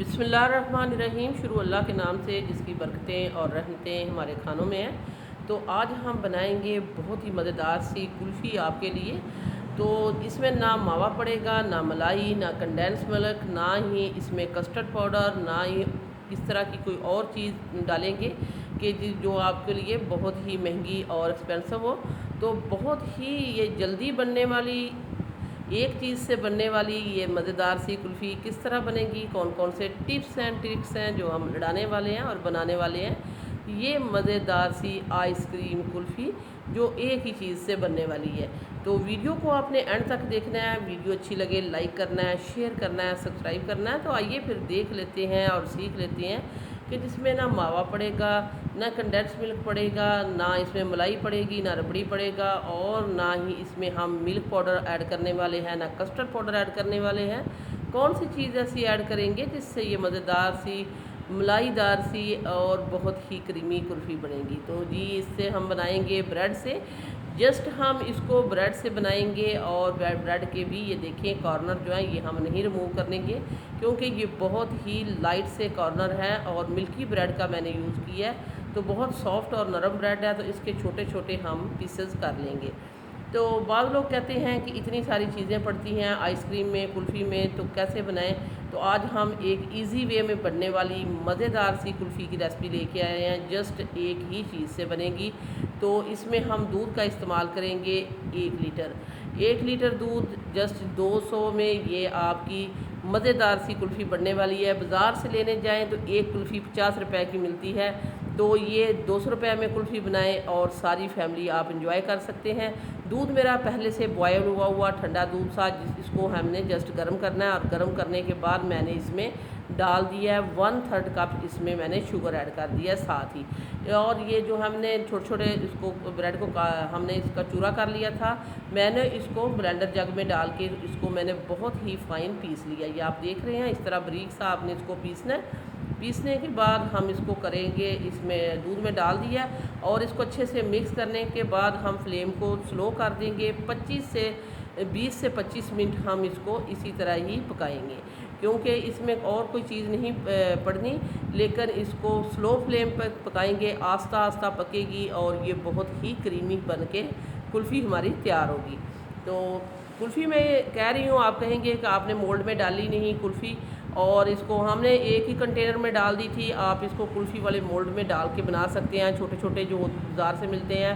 बिस्मिल्लाहिर्रहमानिर्रहीम। शुरू अल्लाह के नाम से जिसकी बरकतें और रहमतें हमारे खानों में हैं। तो आज हम बनाएंगे बहुत ही मज़ेदार सी कुल्फ़ी आपके लिए। तो इसमें ना मावा पड़ेगा, ना मलाई, ना कंडेंस मिल्क, ना ही इसमें कस्टर्ड पाउडर, ना ही इस तरह की कोई और चीज़ डालेंगे कि जो आपके लिए बहुत ही महंगी और एक्सपेंसिव हो। तो बहुत ही ये जल्दी बनने वाली एक चीज़ से बनने वाली ये मज़ेदार सी कुल्फ़ी किस तरह बनेगी, कौन कौन से टिप्स एंड ट्रिक्स हैं जो हम लड़ाने वाले हैं और बनाने वाले हैं। ये मज़ेदार सी आइसक्रीम कुल्फ़ी जो एक ही चीज़ से बनने वाली है। तो वीडियो को आपने एंड तक देखना है। वीडियो अच्छी लगे लाइक करना है, शेयर करना है, सब्सक्राइब करना है। तो आइए फिर देख लेते हैं और सीख लेते हैं कि जिसमें ना मावा पड़ेगा, ना कंडेंस मिल्क पड़ेगा, ना इसमें मलाई पड़ेगी, ना रबड़ी पड़ेगा, और ना ही इसमें हम मिल्क पाउडर ऐड करने वाले हैं, ना कस्टर्ड पाउडर ऐड करने वाले हैं। कौन सी चीज़ ऐसी ऐड करेंगे जिससे ये मज़ेदार सी मलाईदार सी और बहुत ही क्रीमी कुल्फ़ी बनेगी। तो जी इससे हम बनाएंगे ब्रेड से। जस्ट हम इसको ब्रेड से बनाएंगे और ब्रेड के भी ये देखें कॉर्नर जो है ये हम नहीं रिमूव करेंगे क्योंकि ये बहुत ही लाइट से कॉर्नर है और मिल्की ब्रेड का मैंने यूज़ किया है। तो बहुत सॉफ्ट और नरम ब्रेड है, तो इसके छोटे छोटे हम पीसेस कर लेंगे। तो बाद लोग कहते हैं कि इतनी सारी चीज़ें पड़ती हैं आइसक्रीम में, कुल्फ़ी में, तो कैसे बनाएं। तो आज हम एक इजी वे में बनने वाली मज़ेदार सी कुल्फ़ी की रेसिपी लेके आए हैं। जस्ट एक ही चीज़ से बनेगी। तो इसमें हम दूध का इस्तेमाल करेंगे 1 लीटर दूध। जस्ट 200 में ये आपकी मज़ेदार सी कुल्फ़ी बनने वाली है। बाज़ार से लेने जाएं तो एक कुल्फ़ी 50 रुपए की मिलती है। तो ये 200 रुपये में कुल्फ़ी बनाएं और सारी फैमिली आप इंजॉय कर सकते हैं। दूध मेरा पहले से बॉयल हुआ ठंडा दूध था, इसको हमने जस्ट गर्म करना है और गर्म करने के बाद मैंने इसमें डाल दिया है 1/3 कप। इसमें मैंने शुगर ऐड कर दिया है साथ ही। और ये जो हमने छोटे छोटे इसको ब्रेड को हमने इसका चूरा कर लिया था, मैंने इसको ब्लेंडर जग में डाल के इसको मैंने बहुत ही फाइन पीस लिया। ये आप देख रहे हैं इस तरह बारीक सा आपने इसको पीसना है। पीसने के बाद हम इसको करेंगे, इसमें दूध में डाल दिया और इसको अच्छे से मिक्स करने के बाद हम फ्लेम को स्लो कर देंगे। 20 से 25 मिनट हम इसको इसी तरह ही पकाएंगे क्योंकि इसमें और कोई चीज़ नहीं पड़नी, लेकिन इसको स्लो फ्लेम पर पकाएंगे, आस्ता आस्ता पकेगी और ये बहुत ही क्रीमी बन के कुल्फ़ी हमारी तैयार होगी। तो कुल्फ़ी मैं कह रही हूँ, आप कहेंगे कि आपने मोल्ड में डाली नहीं कुल्फ़ी, और इसको हमने एक ही कंटेनर में डाल दी थी। आप इसको कुल्फ़ी वाले मोल्ड में डाल के बना सकते हैं, छोटे छोटे जो बाज़ार से मिलते हैं,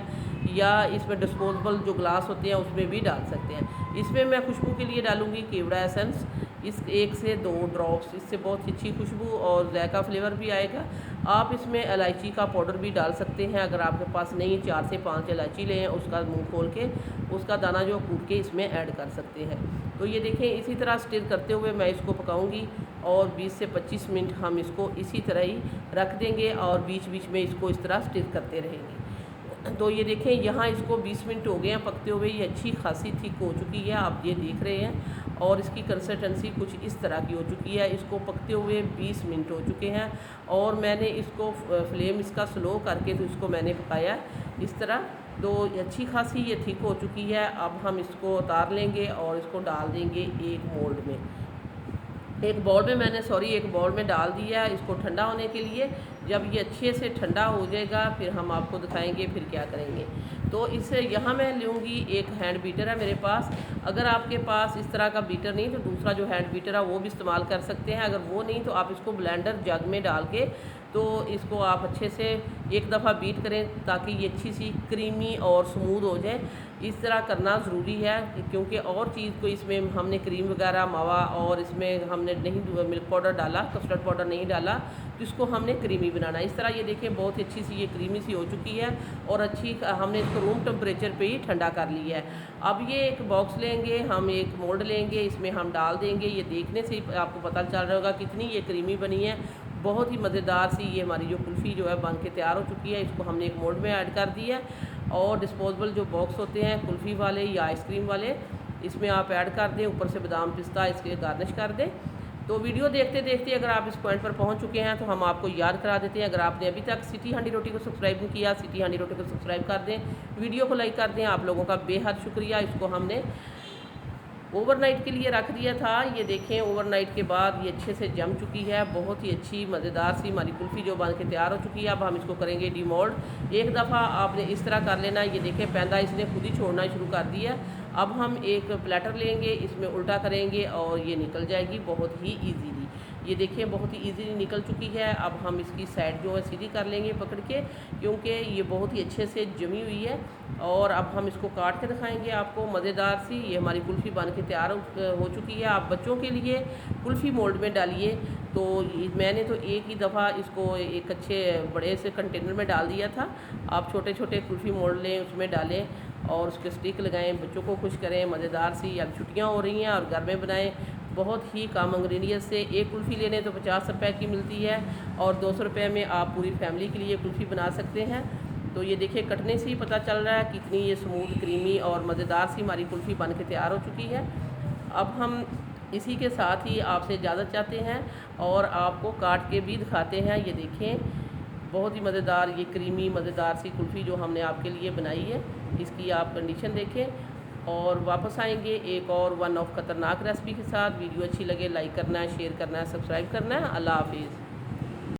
या इसमें डिस्पोजेबल जो ग्लास होते हैं उसमें भी डाल सकते हैं। इसमें मैं खुशबू के लिए डालूँगी केवड़ा एसेंस, इस 1 से 2 ड्रॉप्स, इससे बहुत अच्छी खुशबू और जायका फ्लेवर भी आएगा। आप इसमें इलायची का पाउडर भी डाल सकते हैं, अगर आपके पास नहीं 4 से 5 इलायची लें, उसका मुंह खोल के उसका दाना जो कूट के इसमें ऐड कर सकते हैं। तो ये देखें इसी तरह स्टिर करते हुए मैं इसको पकाऊंगी और 20 से 25 मिनट हम इसको इसी तरह ही रख देंगे और बीच बीच में इसको इस तरह स्टिर करते रहेंगे। तो ये देखें यहाँ इसको 20 मिनट हो गए हैं पकते हुए, ये अच्छी खासी थिक हो चुकी है, आप ये देख रहे हैं, और इसकी कंसिस्टेंसी कुछ इस तरह की हो चुकी है। इसको पकते हुए 20 मिनट हो चुके हैं और मैंने इसको फ्लेम इसका स्लो करके तो इसको मैंने पकाया इस तरह। तो अच्छी खासी ये थिक हो चुकी है। अब हम इसको उतार लेंगे और इसको डाल देंगे एक मोल्ड में, एक बाउल में डाल दिया इसको ठंडा होने के लिए। जब ये अच्छे से ठंडा हो जाएगा फिर हम आपको दिखाएंगे फिर क्या करेंगे। तो इसे यहाँ मैं लूँगी, एक हैंड बीटर है मेरे पास। अगर आपके पास इस तरह का बीटर नहीं तो दूसरा जो हैंड बीटर है वो भी इस्तेमाल कर सकते हैं। अगर वो नहीं तो आप इसको ब्लेंडर जग में डाल के तो इसको आप अच्छे से एक दफ़ा बीट करें ताकि ये अच्छी सी क्रीमी और स्मूथ हो जाए। इस तरह करना ज़रूरी है क्योंकि और चीज़ को इसमें हमने क्रीम वगैरह मावा और इसमें हमने नहीं मिल्क पाउडर डाला, कस्टर्ड पाउडर नहीं डाला, तो इसको हमने क्रीमी बनाना। इस तरह ये देखें बहुत अच्छी सी ये क्रीमी सी हो चुकी है और अच्छी हमने इसको रूम टेम्परेचर पे ही ठंडा कर लिया है। अब ये एक बॉक्स लेंगे, हम एक मोल्ड लेंगे, इसमें हम डाल देंगे। ये देखने से ही आपको पता चल रहा होगा कितनी ये क्रीमी बनी है। बहुत ही मज़ेदार सी ये हमारी जो कुल्फ़ी जो है बन के तैयार हो चुकी है। इसको हमने एक मोल्ड में ऐड कर दिया है और डिस्पोजेबल जो बॉक्स होते हैं कुल्फ़ी वाले या आइसक्रीम वाले, इसमें आप ऐड कर दें, ऊपर से बादाम पिस्ता इसके गार्निश कर दें। तो वीडियो देखते देखते अगर आप इस पॉइंट पर पहुंच चुके हैं तो हम आपको याद करा देते हैं, अगर आपने अभी तक सिटी हांडी रोटी को सब्सक्राइब नहीं किया, सिटी हांडी रोटी को सब्सक्राइब कर दें, वीडियो को लाइक कर दें। आप लोगों का बेहद शुक्रिया। इसको हमने ओवरनाइट के लिए रख दिया था। ये देखें ओवरनाइट के बाद ये अच्छे से जम चुकी है। बहुत ही अच्छी मज़ेदार सी हमारी कुल्फ़ी जो बन के तैयार हो चुकी है। अब हम इसको करेंगे डीमोल्ड। एक दफ़ा आपने इस तरह कर लेना। ये देखें पैदा इसने खुद ही छोड़ना शुरू कर दिया। अब हम एक प्लेटर लेंगे, इसमें उल्टा करेंगे और ये निकल जाएगी बहुत ही ईजीली। ये देखिए बहुत ही इजीली निकल चुकी है। अब हम इसकी साइड जो है सीधी कर लेंगे पकड़ के, क्योंकि ये बहुत ही अच्छे से जमी हुई है। और अब हम इसको काट के दिखाएंगे आपको मज़ेदार सी। ये हमारी कुल्फ़ी बन के तैयार हो चुकी है। आप बच्चों के लिए कुल्फ़ी मोल्ड में डालिए। तो मैंने तो एक ही दफ़ा इसको एक अच्छे बड़े से कंटेनर में डाल दिया था। आप छोटे छोटे कुल्फ़ी मोल्ड लें, उसमें डालें और उसके स्टिक लगाएं, बच्चों को खुश करें। मज़ेदार सी अब छुट्टियाँ हो रही हैं और घर में बनाएं। बहुत ही कम इंग्रेडिएंट से एक कुल्फ़ी लेने तो 50 रुपये की मिलती है और 200 रुपये में आप पूरी फैमिली के लिए कुल्फ़ी बना सकते हैं। तो ये देखिए कटने से ही पता चल रहा है कितनी ये स्मूथ क्रीमी और मज़ेदार सी हमारी कुल्फ़ी बन के तैयार हो चुकी है। अब हम इसी के साथ ही आपसे इजाज़त चाहते हैं और आपको काट के भी दिखाते हैं। ये देखें बहुत ही मज़ेदार ये क्रीमी मज़ेदार सी कुल्फ़ी जो हमने आपके लिए बनाई है। इसकी आप कंडीशन देखें और वापस आएंगे एक और वन ऑफ ख़तरनाक रेसिपी के साथ। वीडियो अच्छी लगे लाइक करना है, शेयर करना है, सब्सक्राइब करना है। अल्लाह हाफिज़।